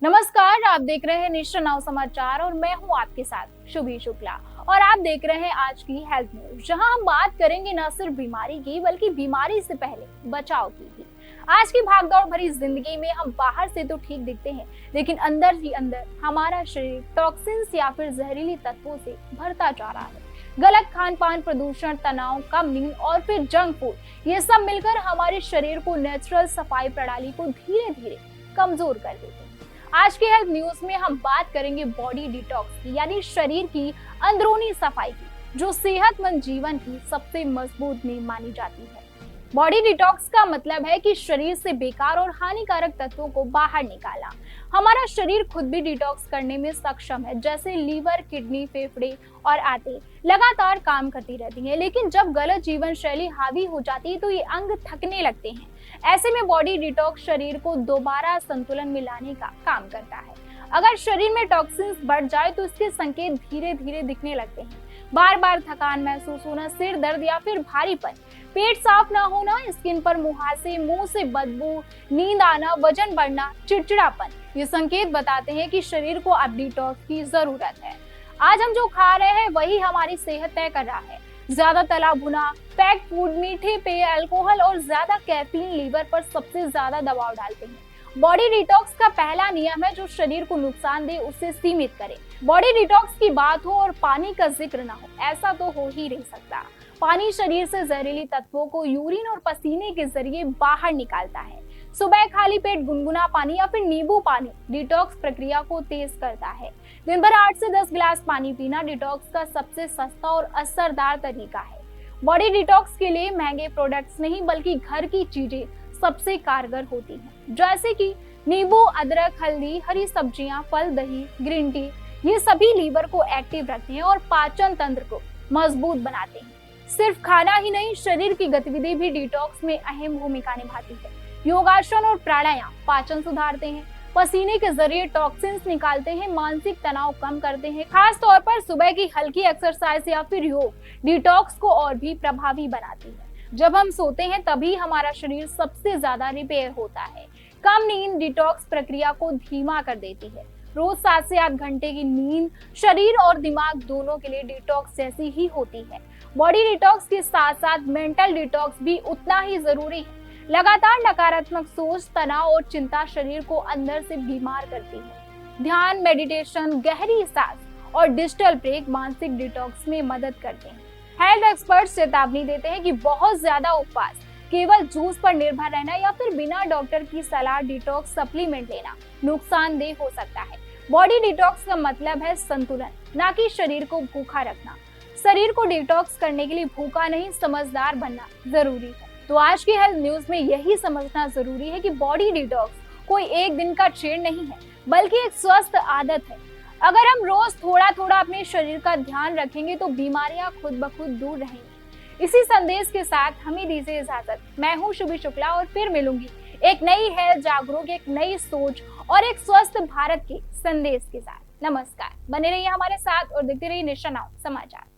नमस्कार, आप देख रहे हैं नेशनल नाउ समाचार और मैं हूं आपके साथ शुभी शुक्ला। और आप देख रहे हैं आज की हेल्थ न्यूज, जहां हम बात करेंगे न सिर्फ बीमारी की बल्कि बीमारी से पहले बचाव की भी। आज की भागदौड़ भरी जिंदगी में हम बाहर से तो ठीक दिखते हैं, लेकिन अंदर ही अंदर हमारा शरीर टॉक्सिन्स या फिर जहरीली तत्वों से भरता जा रहा है। गलत खान पान, प्रदूषण, तनाव, कम नींद और फिर जंक फूड, ये सब मिलकर हमारे शरीर को नेचुरल सफाई प्रणाली को धीरे धीरे कमजोर कर देते हैं। आज के हेल्थ न्यूज में हम बात करेंगे बॉडी डिटॉक्स की, यानी शरीर की अंदरूनी सफाई की, जो सेहतमंद जीवन की सबसे मजबूत नींव मानी जाती है। बॉडी डिटॉक्स का मतलब है कि शरीर से बेकार और हानिकारक तत्वों को बाहर निकालना। हमारा शरीर खुद भी डिटॉक्स करने में सक्षम है, जैसे लीवर, किडनी, फेफड़े और आंतें लगातार काम करती रहती हैं, लेकिन जब गलत जीवन शैली हावी हो जाती है तो ये अंग थकने लगते हैं। ऐसे में बॉडी डिटॉक्स शरीर को दोबारा संतुलन में लाने का काम करता है। अगर शरीर में टॉक्सिन्स बढ़ जाए तो इसके संकेत धीरे धीरे दिखने लगते हैं। बार बार थकान महसूस होना, सिर दर्द या फिर भारीपन, पेट साफ ना होना, स्किन पर मुहासे, मुंह से बदबू, नींद आना, वजन बढ़ना, चिड़चिड़ापन, ये संकेत बताते हैं कि शरीर को अब डिटॉक्स की जरूरत है। आज हम जो खा रहे हैं वही हमारी सेहत तय कर रहा है। ज्यादा तला भुना, पैक्ड फूड, मीठे पेय, अल्कोहल और ज्यादा कैफीन लीवर पर सबसे ज्यादा दबाव डालते हैं। बॉडी डिटॉक्स का पहला नियम है, जो शरीर को नुकसान दे उसे सीमित करे। बॉडी डिटॉक्स की बात हो और पानी का जिक्र ना हो, ऐसा तो हो ही नहीं सकता। पानी शरीर से जहरीली तत्वों को यूरिन और पसीने के जरिए बाहर निकालता है। सुबह खाली पेट गुनगुना पानी या फिर नींबू पानी डिटॉक्स प्रक्रिया को तेज करता है। दिन भर 8 से 10 गिलास पानी पीना डिटॉक्स का सबसे सस्ता और असरदार तरीका है। बॉडी डिटॉक्स के लिए महंगे प्रोडक्ट्स नहीं बल्कि घर की चीजें सबसे कारगर होती हैं, जैसे कि नींबू, अदरक, हल्दी, हरी सब्जियां, फल, दही, ग्रीन टी। ये सभी लीवर को एक्टिव रखते हैं और पाचन तंत्र को मजबूत बनाते हैं। सिर्फ खाना ही नहीं, शरीर की गतिविधि भी डिटॉक्स में अहम भूमिका निभाती है। योगासन और प्राणायाम पाचन सुधारते हैं, पसीने के जरिए टॉक्सिन्स निकालते हैं, मानसिक तनाव कम करते हैं। खास तौर पर सुबह की हल्की एक्सरसाइज या फिर योग डिटॉक्स को और भी प्रभावी बनाती है। जब हम सोते हैं तभी हमारा शरीर सबसे ज्यादा रिपेयर होता है। कम नींद डिटॉक्स प्रक्रिया को धीमा कर देती है। रोज 7 से 8 घंटे की नींद शरीर और दिमाग दोनों के लिए डिटॉक्स जैसी ही होती है। बॉडी डिटॉक्स के साथ साथ मेंटल डिटॉक्स भी उतना ही जरूरी है। लगातार नकारात्मक सोच, तनाव और चिंता शरीर को अंदर से बीमार करती है। ध्यान, मेडिटेशन, गहरी सांस और डिजिटल ब्रेक मानसिक डिटॉक्स में मदद करते हैं। हेल्थ एक्सपर्ट्स चेतावनी देते हैं कि बहुत ज्यादा उपवास, केवल जूस पर निर्भर रहना या फिर बिना डॉक्टर की सलाह डिटॉक्स सप्लीमेंट लेना नुकसानदेह हो सकता है। बॉडी डिटॉक्स का मतलब है संतुलन, ना कि शरीर को भूखा रखना। शरीर को डिटॉक्स करने के लिए भूखा नहीं, समझदार बनना जरूरी है। तो आज की हेल्थ न्यूज में यही समझना जरूरी है कि बॉडी डिटॉक्स कोई एक दिन का ट्रेंड नहीं है, बल्कि एक स्वस्थ आदत है। अगर हम रोज थोड़ा थोड़ा अपने शरीर का ध्यान रखेंगे तो बीमारियां खुद ब खुद दूर रहेंगी। इसी संदेश के साथ हमें दीजिए इजाजत। मैं हूँ शुभी शुक्ला और फिर मिलूंगी एक नई हेल्थ जागरूक, एक नई सोच और एक स्वस्थ भारत के संदेश के साथ। नमस्कार, बने रहिए हमारे साथ और देखते रहिए नेशनल नाउ समाचार।